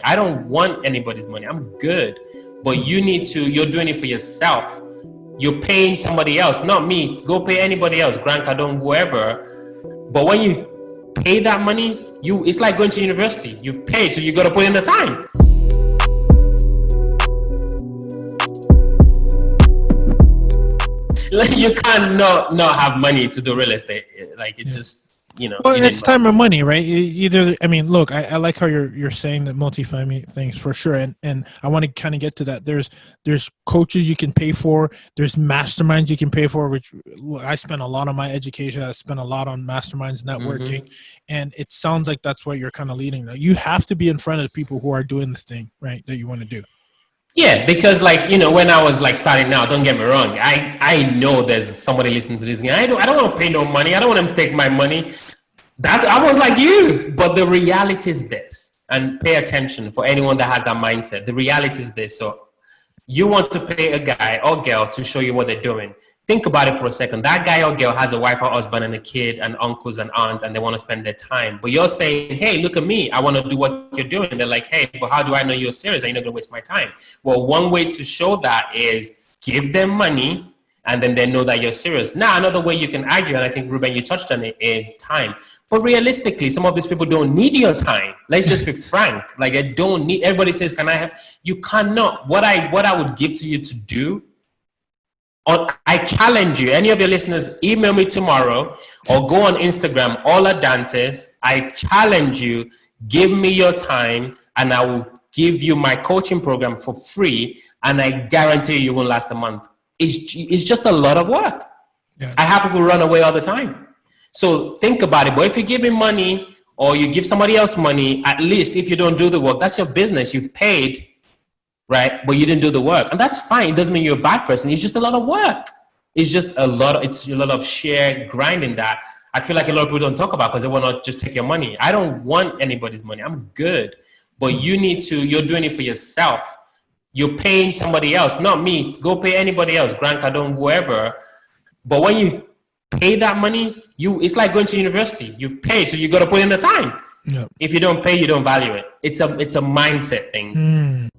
money. I don't want anybody's money. I'm good. But you're doing it for yourself. You're paying somebody else, not me. Go pay anybody else, Grant Cardone, whoever. But when you pay that money, it's like going to university. You've paid, so you got to put in the time. Like, you can't not have money to do real estate. Like, it just, Well, it's time and money, right? Look, I like how you're saying that multifamily things for sure, and I want to kind of get to that. There's coaches you can pay for. There's masterminds you can pay for, which I spent a lot on my education. I spent a lot on masterminds, networking, and it sounds like that's what you're kind of leading. Now, you have to be in front of people who are doing the thing, right, that you want to do. Yeah, because when I was starting out, don't get me wrong, I know there's somebody listening to this again. I don't want to pay no money. I don't want them to take my money. I was like you, but the reality is this, and pay attention for anyone that has that mindset. The reality is this. So you want to pay a guy or girl to show you what they're doing. Think about it for a second. That guy or girl has a wife or husband and a kid and uncles and aunts, and they want to spend their time. But you're saying, hey, look at me. I want to do what you're doing. And they're like, hey, but how do I know you're serious? Are you not going to waste my time? Well, one way to show that is give them money, and then they know that you're serious. Now, another way you can argue, and I think, Ruben, you touched on it, is time. But realistically, some of these people don't need your time. Let's just be frank. Like, they don't need, everybody says, can I have, you cannot. What I would give to you to do, or I challenge you, any of your listeners, email me tomorrow or go on Instagram, Ola Dantis. I challenge you, give me your time, and I will give you my coaching program for free, and I guarantee you won't last a month. It's just a lot of work. Yeah. I have people run away all the time. So think about it. But if you give me money or you give somebody else money, at least if you don't do the work, that's your business. You've paid, right? But you didn't do the work. And that's fine. It doesn't mean you're a bad person. It's just a lot of work. It's a lot of sheer grinding that I feel like a lot of people don't talk about because they want to just take your money. I don't want anybody's money. I'm good. But you're doing it for yourself. You're paying somebody else, not me. Go pay anybody else, Grant Cardone, whoever. But when you pay that money, it's like going to university. You've paid, so you got to put in the time. Yep. If you don't pay, you don't value it. It's a mindset thing.